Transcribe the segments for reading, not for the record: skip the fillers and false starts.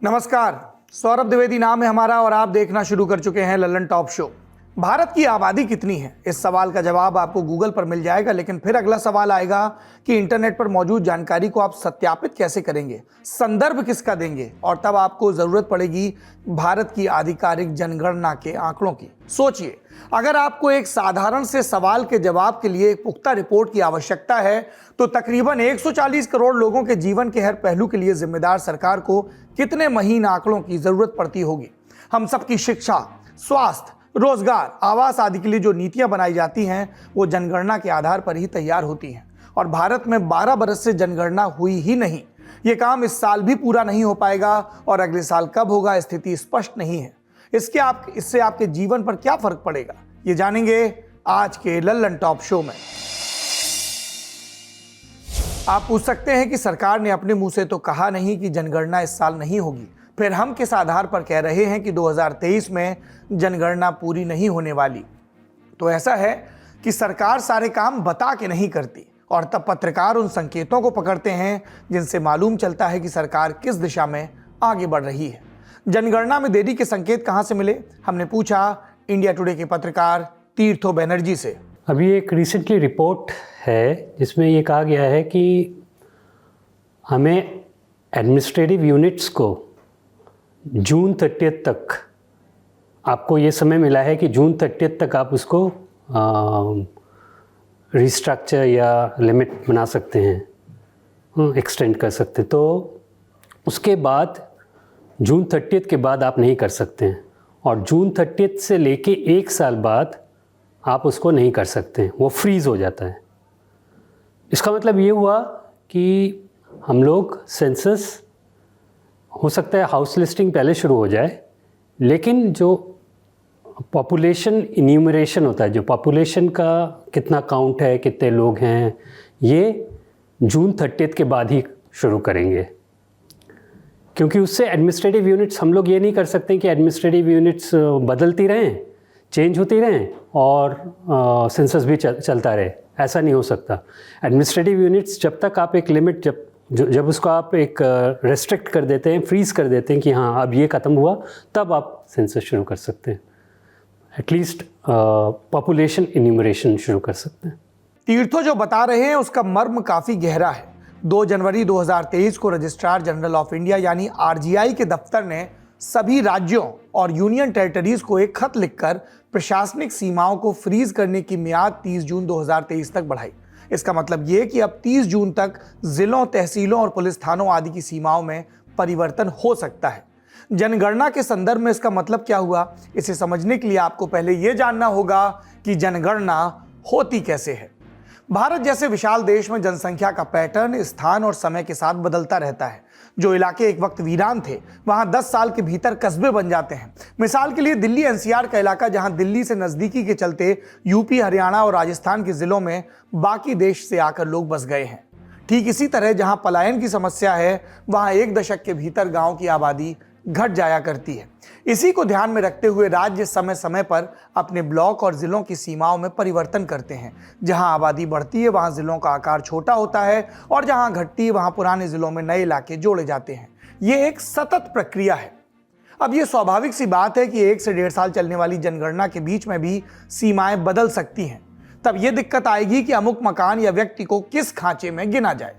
नमस्कार, सौरभ द्विवेदी नाम है हमारा और आप देखना शुरू कर चुके हैं लल्लन टॉप शो। भारत की आबादी कितनी है, इस सवाल का जवाब आपको गूगल पर मिल जाएगा, लेकिन फिर अगला सवाल आएगा कि इंटरनेट पर मौजूद जानकारी को आप सत्यापित कैसे करेंगे, संदर्भ किसका देंगे, और तब आपको जरूरत पड़ेगी भारत की आधिकारिक जनगणना के आंकड़ों की। सोचिए, अगर आपको एक साधारण से सवाल के जवाब के लिए एक पुख्ता रिपोर्ट की आवश्यकता है तो तकरीबन 140 करोड़ लोगों के जीवन के हर पहलू के लिए जिम्मेदार सरकार को कितने महीन आंकड़ों की जरूरत पड़ती होगी। हम सबकी शिक्षा, स्वास्थ्य, रोजगार, आवास आदि के लिए जो नीतियां बनाई जाती हैं वो जनगणना के आधार पर ही तैयार होती हैं, और भारत में 12 बरस से जनगणना हुई ही नहीं। ये काम इस साल भी पूरा नहीं हो पाएगा और अगले साल कब होगा स्थिति स्पष्ट नहीं है। इससे आपके जीवन पर क्या फर्क पड़ेगा, ये जानेंगे आज के लल्लन टॉप शो में। आप पूछ सकते हैं कि सरकार ने अपने मुंह से तो कहा नहीं कि जनगणना इस साल नहीं होगी, फिर हम किस आधार पर कह रहे हैं कि 2023 में जनगणना पूरी नहीं होने वाली। तो ऐसा है कि सरकार सारे काम बता के नहीं करती, और तब पत्रकार उन संकेतों को पकड़ते हैं जिनसे मालूम चलता है कि सरकार किस दिशा में आगे बढ़ रही है। जनगणना में देरी के संकेत कहां से मिले, हमने पूछा इंडिया टुडे के पत्रकार तीर्थो बनर्जी से। अभी एक रिसेंटली रिपोर्ट है जिसमें ये कहा गया है कि हमें एडमिनिस्ट्रेटिव यूनिट्स को जून 30 तक, आपको ये समय मिला है कि जून 30 तक आप उसको रिस्ट्रक्चर या लिमिट बना सकते हैं, एक्सटेंड कर सकते हैं। तो उसके बाद जून 30 के बाद आप नहीं कर सकते हैं, और जून 30 से लेके 1 साल बाद आप उसको नहीं कर सकते हैं, वो फ्रीज़ हो जाता है। इसका मतलब ये हुआ कि हम लोग सेंसस, हो सकता है हाउस लिस्टिंग पहले शुरू हो जाए, लेकिन जो पॉपुलेशन इन्यूमरेशन होता है, जो पॉपुलेशन का कितना काउंट है, कितने लोग हैं, ये जून 30 के बाद ही शुरू करेंगे। क्योंकि उससे एडमिनिस्ट्रेटिव यूनिट्स, हम लोग ये नहीं कर सकते कि एडमिनिस्ट्रेटिव यूनिट्स बदलती रहें, चेंज होती रहें और सेंसस भी चलता रहे, ऐसा नहीं हो सकता। एडमिनिस्ट्रेटिव यूनिट्स जब तक आप एक लिमिट, जब उसको आप एक रेस्ट्रिक्ट कर देते हैं, फ्रीज़ कर देते हैं कि हाँ अब ये ख़त्म हुआ, तब आप सेंसस शुरू कर सकते हैं, एटलीस्ट पॉपुलेशन इन्यूमरेशन शुरू कर सकते हैं। तीर्थो जो बता रहे हैं उसका मर्म काफ़ी गहरा है। 2 जनवरी 2023 को रजिस्ट्रार जनरल ऑफ इंडिया यानी आरजीआई के दफ्तर ने सभी राज्यों और यूनियन टेरिटरीज को एक खत लिखकर प्रशासनिक सीमाओं को फ्रीज करने की मियाद 30 जून 2023 तक बढ़ाई। इसका मतलब ये कि अब 30 जून तक जिलों, तहसीलों और पुलिस थानों आदि की सीमाओं में परिवर्तन हो सकता है। जनगणना के संदर्भ में इसका मतलब क्या हुआ, इसे समझने के लिए आपको पहले यह जानना होगा कि जनगणना होती कैसे है। भारत जैसे विशाल देश में जनसंख्या का पैटर्न स्थान और समय के साथ बदलता रहता है। जो इलाके एक वक्त वीरान थे, वहां 10 साल के भीतर कस्बे बन जाते हैं। मिसाल के लिए दिल्ली एनसीआर का इलाका, जहां दिल्ली से नजदीकी के चलते यूपी, हरियाणा और राजस्थान के जिलों में बाकी देश से आकर लोग बस गए हैं। ठीक इसी तरह जहां पलायन की समस्या है, वहां 1 दशक के भीतर गांव की आबादी घट जाया करती है। इसी को ध्यान में रखते हुए राज्य समय समय पर अपने ब्लॉक और जिलों की सीमाओं में परिवर्तन करते हैं। जहां आबादी बढ़ती है वहां जिलों का आकार छोटा होता है, और जहां घटती है वहां पुराने जिलों में नए इलाके जोड़े जाते हैं। ये एक सतत प्रक्रिया है। अब ये स्वाभाविक सी बात है कि 1 से 1.5 साल चलने वाली जनगणना के बीच में भी सीमाएं बदल सकती हैं। तब यह दिक्कत आएगी कि अमुक मकान या व्यक्ति को किस खांचे में गिना जाए।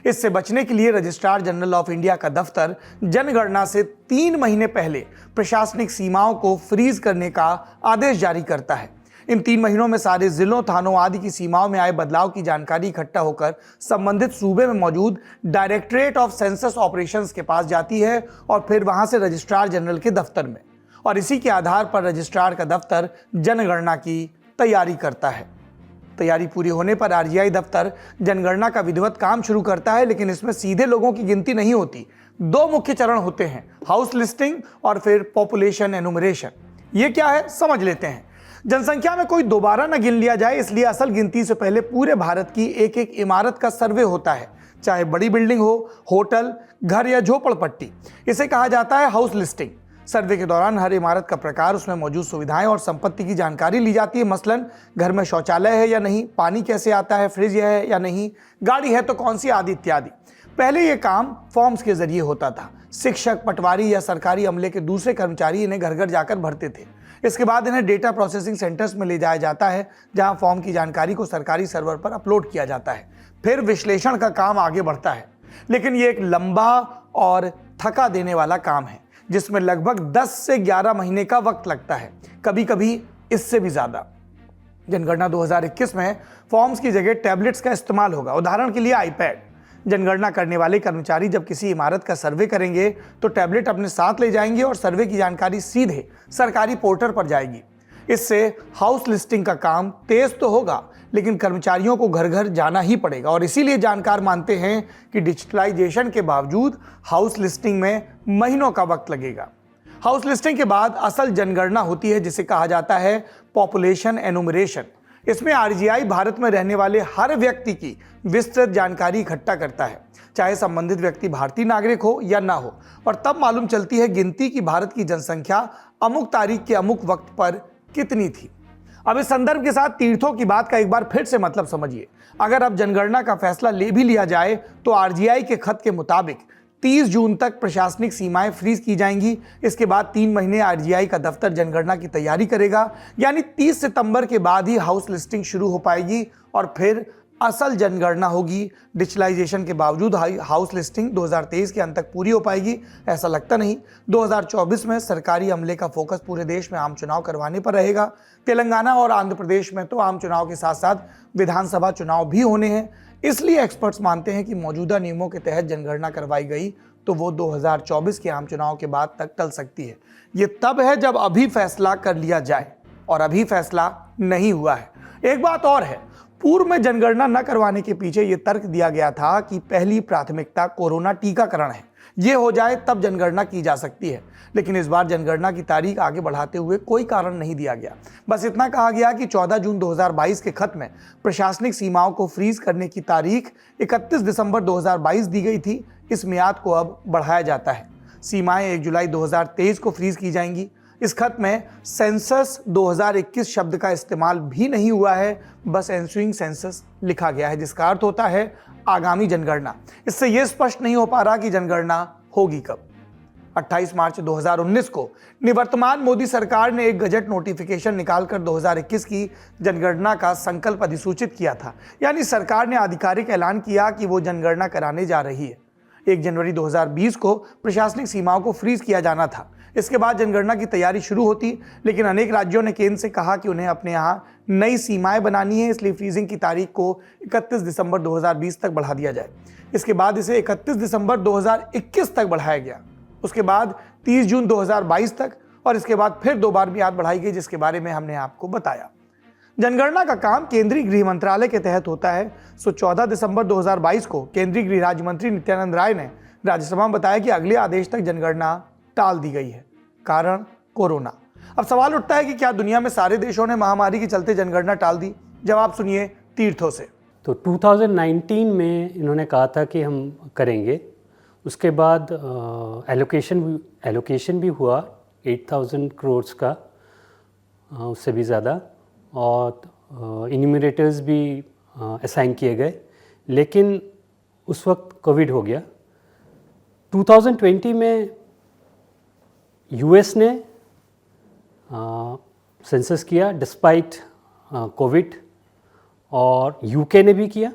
इससे बचने के लिए रजिस्ट्रार जनरल ऑफ इंडिया का दफ्तर जनगणना से 3 महीने पहले प्रशासनिक सीमाओं को फ्रीज करने का आदेश जारी करता है। इन 3 महीनों में सारे जिलों, थानों आदि की सीमाओं में आए बदलाव की जानकारी इकट्ठा होकर संबंधित सूबे में मौजूद डायरेक्टरेट ऑफ सेंसस ऑपरेशंस के पास जाती है और फिर वहां से रजिस्ट्रार जनरल के दफ्तर में, और इसी के आधार पर रजिस्ट्रार का दफ्तर जनगणना की तैयारी करता है। तैयारी पूरी होने पर आरजीआई दफ्तर जनगणना का विधिवत काम शुरू करता है, लेकिन इसमें सीधे लोगों की गिनती नहीं होती। 2 मुख्य चरण होते हैं, हाउस लिस्टिंग और फिर पॉपुलेशन एनुमरेशन। ये क्या है, समझ लेते हैं। जनसंख्या में कोई दोबारा न गिन लिया जाए, इसलिए असल गिनती से पहले पूरे भारत की एक एक इमारत का सर्वे होता है, चाहे बड़ी बिल्डिंग हो, होटल, घर या झोपड़पट्टी। इसे कहा जाता है हाउस लिस्टिंग। सर्वे के दौरान हर इमारत का प्रकार, उसमें मौजूद सुविधाएं और संपत्ति की जानकारी ली जाती है। मसलन घर में शौचालय है या नहीं, पानी कैसे आता है, फ्रिज है या नहीं, गाड़ी है तो कौन सी, आदि इत्यादि। पहले यह काम फॉर्म्स के जरिए होता था। शिक्षक, पटवारी या सरकारी अमले के दूसरे कर्मचारी इन्हें घर घर जाकर भरते थे। इसके बाद इन्हें डेटा प्रोसेसिंग सेंटर्स में ले जाया जाता है, जहां फॉर्म की जानकारी को सरकारी सर्वर पर अपलोड किया जाता है। फिर विश्लेषण का काम आगे बढ़ता है, लेकिन ये एक लंबा और थका देने वाला काम है, जिसमें लगभग 10 से 11 महीने का वक्त लगता है, कभी कभी इससे भी ज्यादा। जनगणना 2021 में फॉर्म्स की जगह टैबलेट्स का इस्तेमाल होगा। उदाहरण के लिए आईपैड। जनगणना करने वाले कर्मचारी जब किसी इमारत का सर्वे करेंगे तो टैबलेट अपने साथ ले जाएंगे और सर्वे की जानकारी सीधे सरकारी पोर्टल पर जाएगी। इससे हाउस लिस्टिंग का काम तेज तो होगा, लेकिन कर्मचारियों को घर घर जाना ही पड़ेगा। और इसीलिए जानकार मानते हैं कि डिजिटलाइजेशन के बावजूद हाउस लिस्टिंग में महीनों का वक्त लगेगा। हाउस लिस्टिंग के बाद असल जनगणना होती है, जिसे कहा जाता है पॉपुलेशन एनुमरेशन। इसमें आरजीआई भारत में रहने वाले हर व्यक्ति की विस्तृत जानकारी इकट्ठा करता है, चाहे संबंधित व्यक्ति भारतीय नागरिक हो या ना हो। और तब मालूम चलती है गिनती की भारत की जनसंख्या अमुक तारीख के अमुक वक्त पर कितनी थी। अब इस संदर्भ के साथ तीर्थों की बात का एक बार फिर से मतलब समझिए। अगर अब जनगणना का फैसला ले भी लिया जाए तो आरजीआई के खत के मुताबिक 30 जून तक प्रशासनिक सीमाएं फ्रीज की जाएंगी। इसके बाद 3 महीने आरजीआई का दफ्तर जनगणना की तैयारी करेगा, यानी 30 सितंबर के बाद ही हाउस लिस्टिंग शुरू हो पाएगी और फिर असल जनगणना होगी। डिजिटलाइजेशन के बावजूद हाउस लिस्टिंग 2023 के अंत तक पूरी हो पाएगी, ऐसा लगता नहीं। 2024 में सरकारी अमले का फोकस पूरे देश में आम चुनाव करवाने पर रहेगा। तेलंगाना और आंध्र प्रदेश में तो आम चुनाव के साथ साथ विधानसभा चुनाव भी होने हैं। इसलिए एक्सपर्ट्स मानते हैं कि मौजूदा नियमों के तहत जनगणना करवाई गई तो वो 2024 के आम चुनाव के बाद तक टल सकती है। ये तब है जब अभी फैसला कर लिया जाए, और अभी फैसला नहीं हुआ है। एक बात और है, पूर्व में जनगणना न करवाने के पीछे ये तर्क दिया गया था कि पहली प्राथमिकता कोरोना टीकाकरण है, ये हो जाए तब जनगणना की जा सकती है। लेकिन इस बार जनगणना की तारीख आगे बढ़ाते हुए कोई कारण नहीं दिया गया। बस इतना कहा गया कि 14 जून 2022 के खत में प्रशासनिक सीमाओं को फ्रीज करने की तारीख 31 दिसंबर 2022 दी गई थी। इस मियाद को अब बढ़ाया जाता है। सीमाएं 1 जुलाई 2023 को फ्रीज की जाएंगी। इस खत में सेंसस 2021 शब्द का इस्तेमाल भी नहीं हुआ है, बस एंसुइंग सेंसस लिखा गया है, जिसका अर्थ होता है आगामी जनगणना। इससे यह स्पष्ट नहीं हो पा रहा कि जनगणना होगी कब। 28 मार्च 2019 को निवर्तमान मोदी सरकार ने एक गजट नोटिफिकेशन निकालकर 2021 की जनगणना का संकल्प अधिसूचित किया था। यानी सरकार ने आधिकारिक ऐलान किया कि वो जनगणना कराने जा रही है। 1 जनवरी 2020 को प्रशासनिक सीमाओं को फ्रीज किया जाना था। इसके बाद जनगणना की तैयारी शुरू होती, लेकिन अनेक राज्यों ने केंद्र से कहा कि उन्हें अपने यहाँ नई सीमाएं बनानी है, इसलिए फ्रीजिंग की तारीख को 31 दिसंबर 2020 तक बढ़ा दिया जाए। इसके बाद इसे 31 दिसंबर 2021 तक बढ़ाया गया, उसके बाद 30 जून 2022 तक, और इसके बाद फिर 2 बार मियाद बढ़ाई गई, जिसके बारे में हमने आपको बताया। जनगणना का काम केंद्रीय गृह मंत्रालय के तहत होता है। 14 दिसंबर 2022 को केंद्रीय गृह राज्य मंत्री नित्यानंद राय ने राज्यसभा में बताया कि अगले आदेश तक जनगणना टाल दी गई है, कारण कोरोना। अब सवाल उठता है कि क्या दुनिया में सारे देशों ने महामारी के चलते जनगणना टाल दी? जवाब सुनिए तीर्थों से। तो 2019 में इन्होंने कहा था कि हम करेंगे। उसके बाद एलोकेशन भी हुआ 8000 करोड़ का, उससे भी ज़्यादा, और इन्यूमरेटर्स भी असाइन किए गए। लेकिन उस वक्त कोविड हो गया। 2020 में यूएस ने सेंसस किया डिस्पाइट कोविड, और यूके ने भी किया,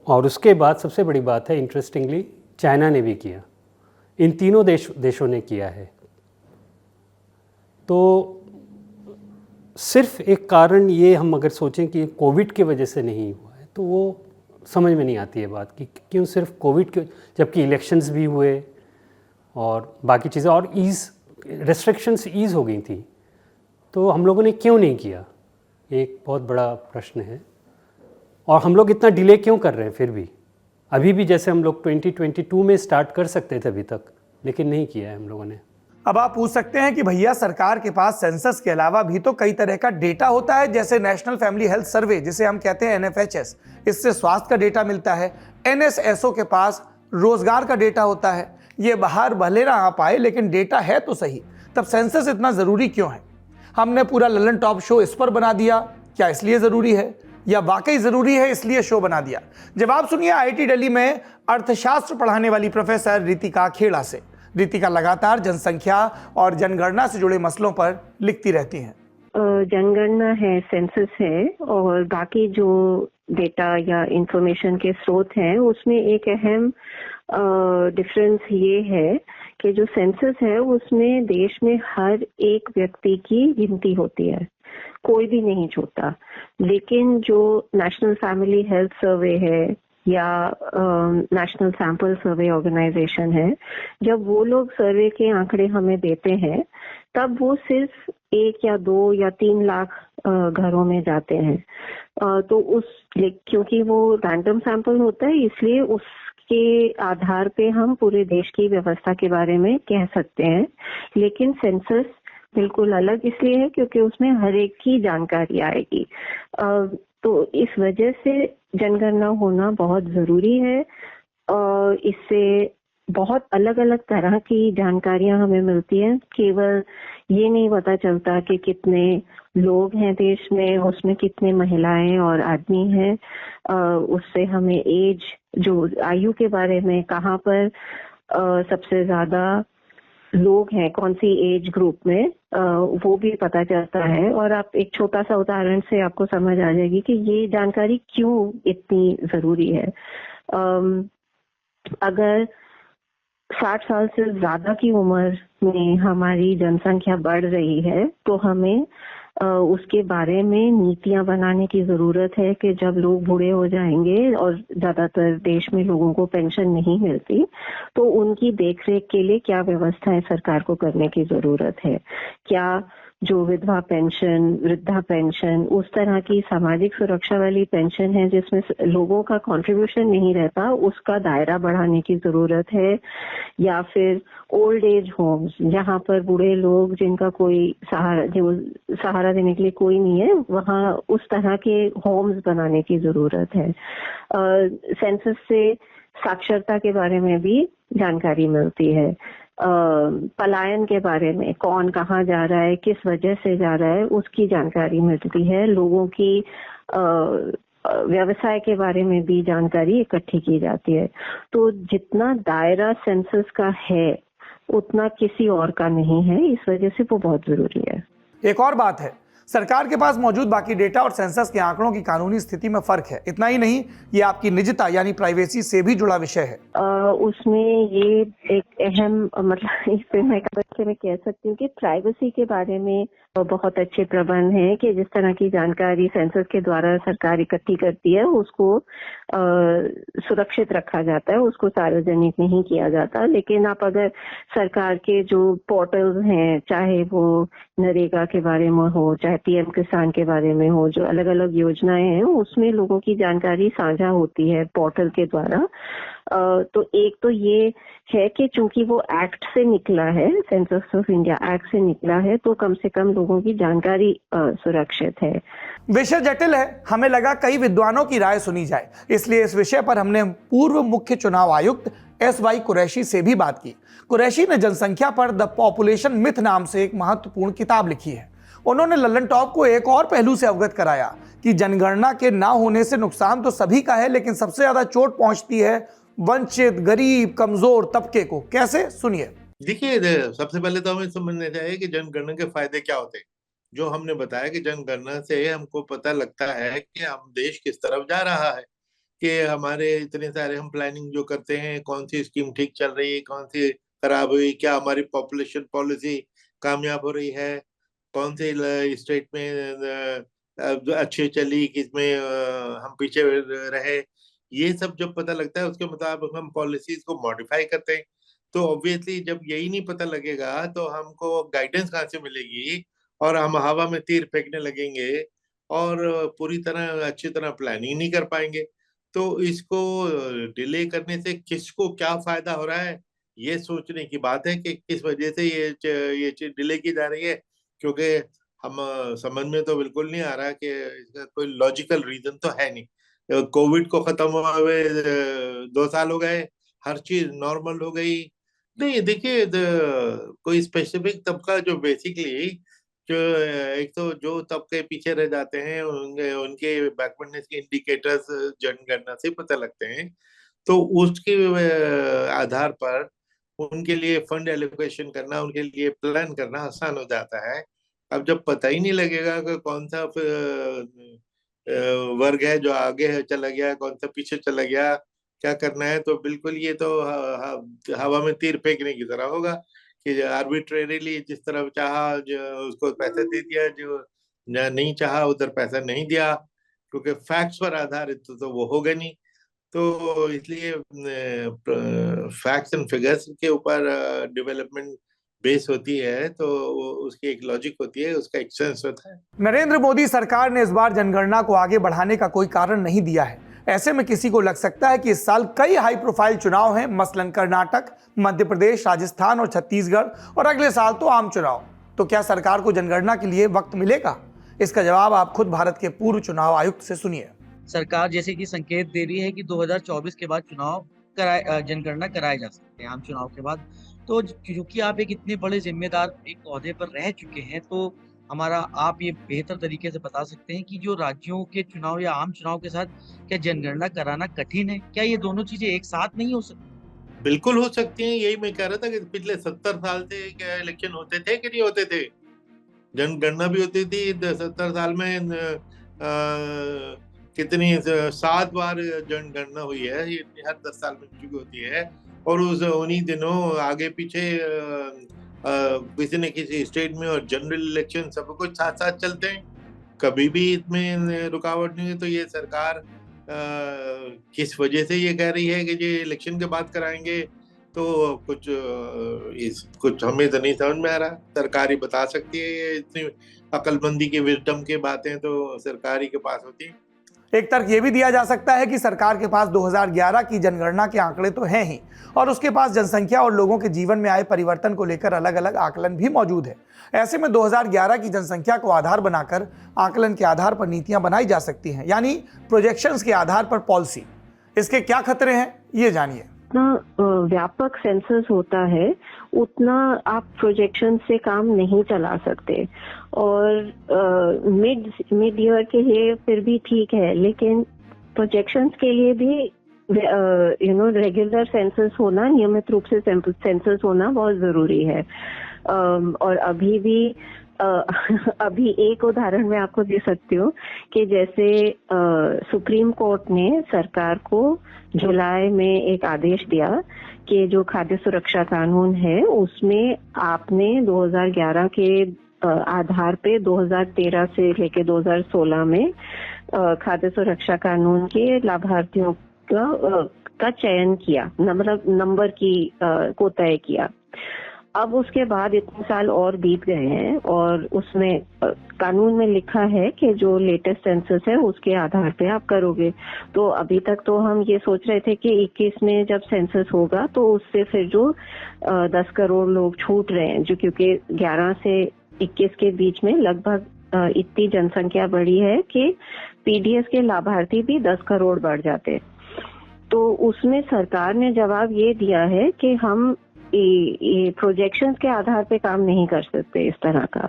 और उसके बाद सबसे बड़ी बात है इंटरेस्टिंगली चाइना ने भी किया। इन तीनों देशों ने किया है। तो सिर्फ एक कारण ये हम अगर सोचें कि कोविड की वजह से नहीं हुआ है, तो वो समझ में नहीं आती है बात कि क्यों सिर्फ कोविड के, जबकि इलेक्शंस भी हुए और बाकी चीज़ें, और रेस्ट्रिक्शंस ईज़ हो गई थी, तो हम लोगों ने क्यों नहीं किया? एक बहुत बड़ा प्रश्न है। और हम लोग इतना डिले क्यों कर रहे हैं फिर भी? अभी भी जैसे हम लोग 2022 में स्टार्ट कर सकते थे अभी तक, लेकिन नहीं किया है हम लोगों ने। अब आप पूछ सकते हैं कि भैया सरकार के पास सेंसस के अलावा भी तो कई तरह का डेटा होता है, जैसे नेशनल फैमिली हेल्थ सर्वे, जिसे हम कहते हैं NFHS, इससे स्वास्थ्य का डेटा मिलता है। NSSO के पास रोजगार का डेटा होता है। ये बाहर भले ना आ पाए लेकिन डेटा है तो सही, तब सेंसस इतना जरूरी क्यों है? हमने पूरा ललन टॉप शो इस पर बना दिया, क्या इसलिए जरूरी है या वाकई जरूरी है इसलिए शो बना दिया? जवाब सुनिए आईआईटी दिल्ली में अर्थशास्त्र पढ़ाने वाली प्रोफेसर रितिका खेड़ा से। रितिका लगातार जनसंख्या और जनगणना से जुड़े मसलों पर लिखती रहती हैं। जनगणना है, सेंसस है और बाकी जो डेटा या इंफॉर्मेशन के स्रोत हैं उसमें एक अहम डिफरेंस ये है कि जो सेंसस है उसमें देश में हर एक व्यक्ति की गिनती होती है, कोई भी नहीं छूटता। लेकिन जो नेशनल फैमिली हेल्थ सर्वे है या नेशनल सैंपल सर्वे ऑर्गेनाइजेशन है, जब वो लोग सर्वे के आंकड़े हमें देते हैं तब वो सिर्फ 1 या 2 या 3 लाख घरों में जाते हैं। तो क्योंकि वो रैंडम सैंपल होता है इसलिए उसके आधार पे हम पूरे देश की व्यवस्था के बारे में कह सकते हैं। लेकिन सेंसस बिल्कुल अलग इसलिए है क्योंकि उसमें हर एक की जानकारी आएगी। तो इस वजह से जनगणना होना बहुत जरूरी है। इससे बहुत अलग अलग तरह की जानकारियां हमें मिलती हैं। केवल ये नहीं पता चलता कि कितने लोग हैं देश में, उसमें कितने महिलाएं और आदमी हैं। उससे हमें एज, जो आयु के बारे में, कहाँ पर सबसे ज्यादा लोग हैं, कौन सी एज ग्रुप में, वो भी पता चलता है। और आप एक छोटा सा उदाहरण से आपको समझ आ जाएगी कि ये जानकारी क्यों इतनी जरूरी है। अगर 60 साल से ज्यादा की उम्र में हमारी जनसंख्या बढ़ रही है तो हमें उसके बारे में नीतियां बनाने की जरूरत है कि जब लोग बूढ़े हो जाएंगे और ज्यादातर देश में लोगों को पेंशन नहीं मिलती तो उनकी देखरेख के लिए क्या व्यवस्थाएं सरकार को करने की जरूरत है। क्या जो विधवा पेंशन, वृद्धा पेंशन, उस तरह की सामाजिक सुरक्षा वाली पेंशन है जिसमें लोगों का कंट्रीब्यूशन नहीं रहता, उसका दायरा बढ़ाने की जरूरत है। या फिर ओल्ड एज होम्स, जहाँ पर बूढ़े लोग जिनका कोई सहारा देने के लिए कोई नहीं है, वहाँ उस तरह के होम्स बनाने की जरूरत है। सेंसस से साक्षरता के बारे में भी जानकारी मिलती है। पलायन के बारे में, कौन कहाँ जा रहा है, किस वजह से जा रहा है, उसकी जानकारी मिलती है। लोगों की व्यवसाय के बारे में भी जानकारी इकट्ठी की जाती है। तो जितना दायरा सेंसस का है उतना किसी और का नहीं है, इस वजह से वो बहुत जरूरी है। एक और बात है, सरकार के पास मौजूद बाकी डेटा और सेंसस के आंकड़ों की कानूनी स्थिति में फर्क है। इतना ही नहीं, ये आपकी निजता यानी प्राइवेसी से भी जुड़ा विषय है। उसमें ये एक अहम मतलब इससे मैं कह सकती हूँ कि प्राइवेसी के बारे में बहुत अच्छे प्रबंध हैं कि जिस तरह की जानकारी सेंसस के द्वारा सरकार इकट्ठी करती है उसको सुरक्षित रखा जाता है, उसको सार्वजनिक नहीं किया जाता। लेकिन आप अगर सरकार के जो पोर्टल्स हैं, चाहे वो नरेगा के बारे में हो, चाहे पीएम किसान के बारे में हो, जो अलग अलग योजनाएं हैं उसमें लोगों की जानकारी साझा होती है पोर्टल के द्वारा। तो एक तो ये है कि चूंकि वो एक्ट से निकला है, सेंसस ऑफ इंडिया एक्ट से निकला है, तो कम से कम लोगों की जानकारी सुरक्षित है। विषय जटिल है, हमें लगा कई विद्वानों की राय सुनी जाए, इसलिए इस विषय पर हमने पूर्व मुख्य चुनाव आयुक्त SY कुरैशी से भी बात की। कुरैशी ने जनसंख्या पर द पॉपुलेशन मिथ नाम से एक महत्वपूर्ण किताब लिखी है। उन्होंने ललन टॉप को एक और पहलू से अवगत कराया कि जनगणना के ना होने से नुकसान तो सभी का है, लेकिन सबसे ज्यादा चोट पहुंचती है वंचित, गरीब, कमजोर तबके को। कैसे, सुनिए। देखिए, सबसे पहले तो हमें समझना चाहिए कि जनगणना के फायदे क्या होते हैं। जो हमने बताया कि जनगणना से हमको पता लगता है कि हम देश किस तरफ जा रहा है, कि हमारे इतने सारे हम प्लानिंग जो करते हैं, कौन सी स्कीम ठीक चल रही है, कौन सी खराब हुई, क्या हमारी पॉपुलेशन पॉलिसी कामयाब हो रही है, कौन से स्टेट में अच्छी चली, किसमें हम पीछे रहे। ये सब जब पता लगता है उसके मुताबिक हम पॉलिसीज को मॉडिफाई करते हैं। तो ऑब्वियसली जब यही नहीं पता लगेगा तो हमको गाइडेंस कहाँ से मिलेगी, और हम हवा में तीर फेंकने लगेंगे और पूरी तरह अच्छी तरह प्लानिंग नहीं कर पाएंगे। तो इसको डिले करने से किसको क्या फायदा हो रहा है, ये सोचने की बात है कि किस वजह से ये चीज डिले की जा रही है। क्योंकि हम समझ में तो बिल्कुल नहीं आ रहा कि इसका कोई लॉजिकल रीजन तो है नहीं। कोविड को खत्म हुए 2 साल हो गए, हर चीज नॉर्मल हो गई, नहीं देखिए, कोई स्पेसिफिक तबका जो बेसिकली जो एक तो जो तबके पीछे रह जाते हैं उनके बैकवर्डनेस के इंडिकेटर्स जनगणना से पता लगते हैं, तो उसके आधार पर उनके लिए फंड एलोकेशन करना, उनके लिए प्लान करना आसान हो जाता है। अब जब पता ही नहीं लगेगा कि कौन सा वर्ग है जो आगे है चला गया, कौन सा पीछे चला गया, क्या करना है, तो बिल्कुल ये तो हवा में तीर फेंकने की तरह होगा कि आर्बिट्रेरीली जिस तरह चाहा उसको पैसा दे दिया, जो नहीं चाहा उधर पैसा नहीं दिया, क्योंकि फैक्ट्स पर आधारित तो वो होगा नहीं। तो इसलिए फैक्ट्स एंड फिगर्स के ऊपर डेवलपमेंट बेस होती है, तो उसकी एक लॉजिक होती है, उसका एक सेंस होता है। नरेंद्र मोदी सरकार ने इस बार जनगणना को आगे बढ़ाने का कोई कारण नहीं दिया है। ऐसे में किसी को लग सकता है कि इस साल कई हाई प्रोफाइल चुनाव हैं, मसलन कर्नाटक, मध्य प्रदेश, राजस्थान और छत्तीसगढ़, और अगले साल तो आम चुनाव। तो क्या सरकार को जनगणना के लिए वक्त मिलेगा? इसका जवाब आप खुद भारत के पूर्व चुनाव आयुक्त से सुनिए। सरकार जैसे कि संकेत दे रही है कि 2024 के बाद जनगणना कराए जा सकते हैं, आम चुनाव के बाद। तो क्योंकि आप एक इतने बड़े जिम्मेदार एक ओहदे पर रह चुके हैं, तो आप ये बेहतर तरीके से बता सकते हैं कि जो राज्यों के चुनाव या आम चुनाव के साथ क्या जनगणना कराना कठिन है? क्या ये दोनों चीजें एक साथ नहीं हो सकती? बिल्कुल हो सकती हैं। यही मैं कह रहा था कि पिछले 70 साल से क्या इलेक्शन होते थे कि नहीं होते थे? जनगणना भी होती थी 70 साल में। कितनी 7 बार जनगणना हुई है, ये हर 10 साल में चुकी होती है। और उन्हीं दिनों आगे पीछे किसी न किसी स्टेट में और जनरल इलेक्शन सब कुछ साथ साथ चलते हैं, कभी भी इसमें रुकावट नहीं है। तो ये सरकार किस वजह से ये कह रही है कि ये इलेक्शन के बाद कराएंगे, तो कुछ हमें तो नहीं समझ में आ रहा। सरकार ही बता सकती है, ये इतनी अकलमंदी की विजडम की बातें तो सरकार ही के पास होती हैं। एक तर्क ये भी दिया जा सकता है कि सरकार के पास 2011 की जनगणना के आंकड़े तो हैं ही, और उसके पास जनसंख्या और लोगों के जीवन में आए परिवर्तन को लेकर अलग अलग आकलन भी मौजूद है। ऐसे में 2011 की जनसंख्या को आधार बनाकर आकलन के आधार पर नीतियां बनाई जा सकती हैं, यानी प्रोजेक्शंस के आधार पर पॉलिसी। इसके क्या खतरे हैं, ये जानिए। जितना व्यापक सेंसस होता है उतना आप प्रोजेक्शन से काम नहीं चला सकते, और मिड ईयर के लिए फिर भी ठीक है, लेकिन प्रोजेक्शंस के लिए भी रेगुलर सेंसस होना, नियमित रूप से सेंसस होना बहुत जरूरी है। और अभी भी अभी एक उदाहरण मैं आपको दे सकती हूँ कि जैसे सुप्रीम कोर्ट ने सरकार को जुलाई में एक आदेश दिया कि जो खाद्य सुरक्षा कानून है उसमें आपने 2011 के आधार पे 2013 से लेके 2016 में खाद्य सुरक्षा कानून के लाभार्थियों का चयन किया, मतलब नंबर को तय किया। अब उसके बाद इतने साल और बीत गए हैं और उसमें कानून में लिखा है कि जो लेटेस्ट सेंसस है उसके आधार पे आप करोगे। तो अभी तक तो हम ये सोच रहे थे कि 21 में जब सेंसस होगा तो उससे फिर जो 10 करोड़ लोग छूट रहे हैं, जो क्योंकि 11 से 21 के बीच में लगभग इतनी जनसंख्या बढ़ी है कि पीडीएस के लाभार्थी भी 10 करोड़ बढ़ जाते। तो उसमें सरकार ने जवाब ये दिया है कि हम ये प्रोजेक्शंस के आधार पे काम नहीं कर सकते इस तरह का।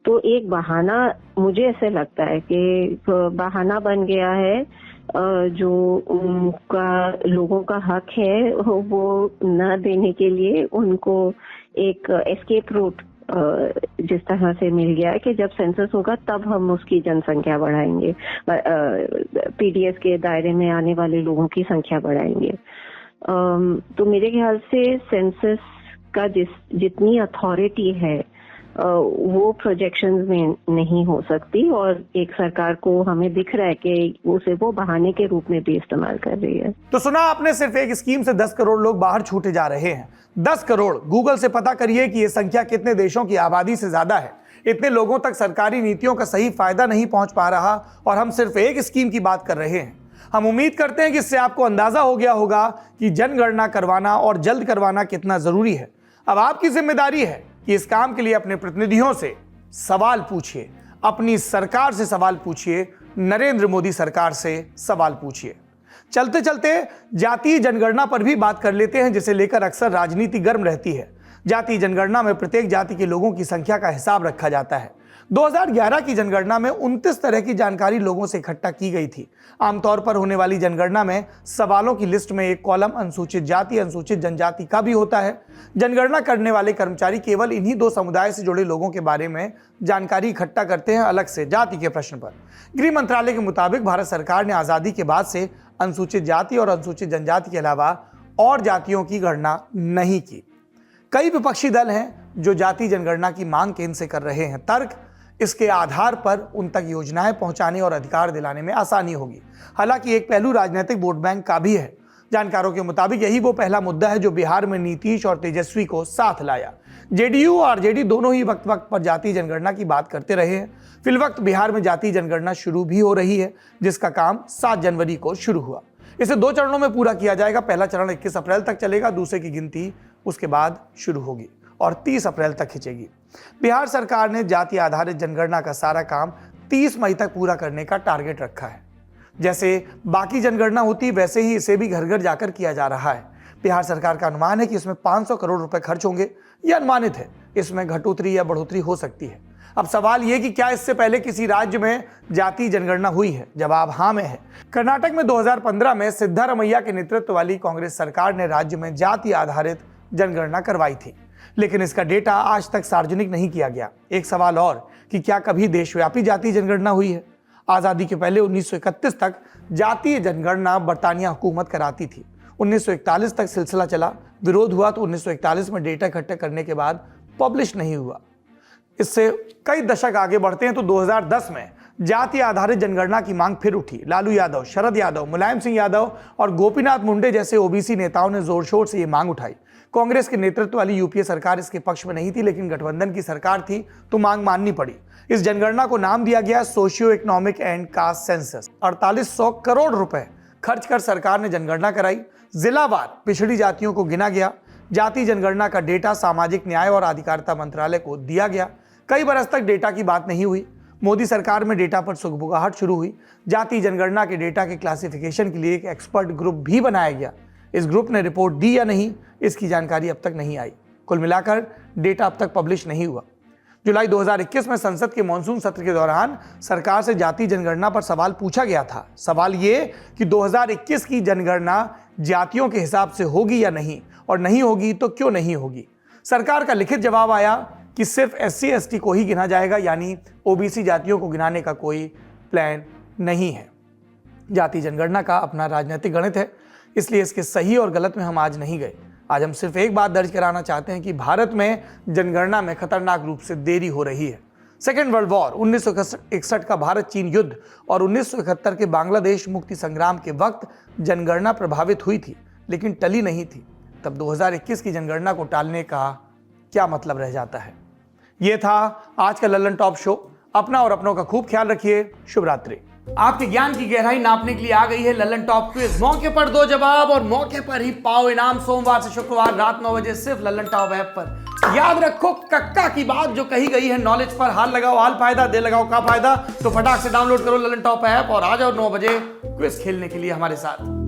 तो एक बहाना, मुझे ऐसे लगता है कि बहाना बन गया है, जो उनका लोगों का हक है वो न देने के लिए उनको एक एस्केप रूट जिस तरह से मिल गया है कि जब सेंसस होगा तब हम उसकी जनसंख्या बढ़ाएंगे, पीडीएस के दायरे में आने वाले लोगों की संख्या बढ़ाएंगे। तो मेरे ख्याल से सेंसस का जितनी अथॉरिटी है वो प्रोजेक्शंस में नहीं हो सकती, और एक सरकार को हमें दिख रहा है कि उसे वो बहाने के रूप में भी इस्तेमाल कर रही है। तो सुना आपने, सिर्फ एक स्कीम से 10 करोड़ लोग बाहर छूटे जा रहे हैं। 10 करोड़, गूगल से पता करिए कि यह संख्या कितने देशों की आबादी से ज्यादा है। इतने लोगों तक सरकारी नीतियों का सही फायदा नहीं पहुंच पा रहा, और हम सिर्फ एक स्कीम की बात कर रहे हैं। हम उम्मीद करते हैं कि इससे आपको अंदाजा हो गया होगा कि जनगणना करवाना और जल्द करवाना कितना जरूरी है। अब आपकी जिम्मेदारी है कि इस काम के लिए अपने प्रतिनिधियों से सवाल पूछिए, अपनी सरकार से सवाल पूछिए, नरेंद्र मोदी सरकार से सवाल पूछिए। चलते चलते जातीय जनगणना पर भी बात कर लेते हैं, जिसे लेकर अक्सर राजनीति गर्म रहती है। जातीय जनगणना में प्रत्येक जाति के लोगों की संख्या का हिसाब रखा जाता है। 2011 की जनगणना में 29 तरह की जानकारी लोगों से इकट्ठा की गई थी। आमतौर पर होने वाली जनगणना में सवालों की लिस्ट में एक कॉलम अनुसूचित जाति, अनुसूचित जनजाति का भी होता है। जनगणना करने वाले कर्मचारी केवल इन्हीं दो समुदाय से जुड़े लोगों के बारे में जानकारी इकट्ठा करते हैं, अलग से जाति के प्रश्न पर। गृह मंत्रालय के मुताबिक भारत सरकार ने आजादी के बाद से अनुसूचित जाति और अनुसूचित जनजाति के अलावा और जातियों की गणना नहीं की। कई विपक्षी दल हैं जो जाति जनगणना की मांग केंद्र से कर रहे हैं। तर्क, इसके आधार पर उन तक योजनाएं पहुंचाने और अधिकार दिलाने में आसानी होगी। हालांकि एक पहलू राजनीतिक वोट बैंक का भी है। जानकारों के मुताबिक यही वो पहला मुद्दा है जो बिहार में नीतीश और तेजस्वी को साथ लाया। जेडीयू और आरजेडी दोनों ही वक्त वक्त पर जातीय जनगणना की बात करते रहे हैं। फिलवक्त बिहार में जातीय जनगणना शुरू भी हो रही है, जिसका काम 7 जनवरी को शुरू हुआ। इसे 2 चरणों में पूरा किया जाएगा। पहला चरण 21 अप्रैल तक चलेगा, दूसरे की गिनती उसके बाद शुरू होगी और 30 अप्रैल तक खिंचेगी। बिहार सरकार ने जाति आधारित जनगणना का सारा काम 30 मई तक पूरा करने का टारगेट रखा है। जैसे बाकी जनगणना होती वैसे ही इसे भी घर घर जाकर किया जा रहा है। बिहार सरकार का अनुमान है कि इसमें 500 करोड़ रुपए खर्च होंगे। यह अनुमानित है, इसमें घटोतरी या बढ़ोतरी हो सकती है। अब सवाल यह कि क्या इससे पहले किसी राज्य में जाति जनगणना हुई है? जवाब हाँ में है। कर्नाटक में 2015 में सिद्धारमैया के नेतृत्व वाली कांग्रेस सरकार ने राज्य में जाति आधारित जनगणना करवाई थी, लेकिन इसका डेटा आज तक सार्वजनिक नहीं किया गया। एक सवाल और कि क्या कभी देशव्यापी जातीय जनगणना हुई है? आजादी के पहले 1931 तक जातीय जनगणना बरतानिया हुकूमत कराती थी। 1941 तक सिलसिला चला, विरोध हुआ तो 1941 में डेटा इकट्ठा करने के बाद पब्लिश नहीं हुआ। इससे कई दशक आगे बढ़ते हैं तो 2010 में जाति आधारित जनगणना की मांग फिर उठी। लालू यादव, शरद यादव, मुलायम सिंह यादव और गोपीनाथ मुंडे जैसे ओबीसी नेताओं ने जोर शोर से ये मांग उठाई। कांग्रेस के नेतृत्व वाली यूपीए सरकार इसके पक्ष में नहीं थी, लेकिन गठबंधन की सरकार थी तो मांग माननी पड़ी। इस जनगणना को नाम दिया गया socio economic and caste census. 4800 crore रुपए खर्च कर सरकार ने जनगणना कराई। जिलावार पिछड़ी जातियों को गिना गया। जाति जनगणना का डेटा सामाजिक न्याय और अधिकारिता मंत्रालय को दिया गया। कई बरस तक डेटा की बात नहीं हुई। मोदी सरकार में डेटा पर सुगबुगाहट शुरू हुई। जाति जनगणना के डेटा के क्लासिफिकेशन के लिए एक एक्सपर्ट ग्रुप भी बनाया गया। इस ग्रुप ने रिपोर्ट दी या नहीं, इसकी जानकारी अब तक नहीं आई। कुल मिलाकर डेटा अब तक पब्लिश नहीं हुआ। जुलाई 2021 में संसद के मॉनसून सत्र के दौरान सरकार से जाति जनगणना पर सवाल पूछा गया था। सवाल ये कि 2021 की जनगणना जातियों के हिसाब से होगी या नहीं, और नहीं होगी तो क्यों नहीं होगी। सरकार का लिखित जवाब आया कि सिर्फ SC ST को ही गिना जाएगा, यानी ओबीसी जातियों को गिनाने का कोई प्लान नहीं है। जाति जनगणना का अपना राजनीतिक गणित है, इसलिए इसके सही और गलत में हम आज नहीं गए। आज हम सिर्फ एक बात दर्ज कराना चाहते हैं कि भारत में जनगणना में खतरनाक रूप से देरी हो रही है। सेकेंड वर्ल्ड वॉर, 1961 का भारत चीन युद्ध और 1971 के बांग्लादेश मुक्ति संग्राम के वक्त जनगणना प्रभावित हुई थी, लेकिन टली नहीं थी। तब 2021 की जनगणना को टालने का क्या मतलब रह जाता है। ये था आज का लल्लन टॉप शो। अपना और अपनों का खूब ख्याल रखिए। शुभ रात्रि। आपके ज्ञान की गहराई नापने के लिए आ गई है लल्लन टॉप क्विज। मौके पर दो जवाब और मौके पर ही पाओ इनाम। सोमवार से शुक्रवार रात 9 बजे सिर्फ लल्लन टॉप ऐप पर। याद रखो कक्का की बात जो कही गई है नॉलेज पर। हाल लगाओ हाल फायदा, दे लगाओ का फायदा। तो फटाक से डाउनलोड करो लल्लन टॉप ऐप और आ जाओ 9 बजे क्विज खेलने के लिए हमारे साथ।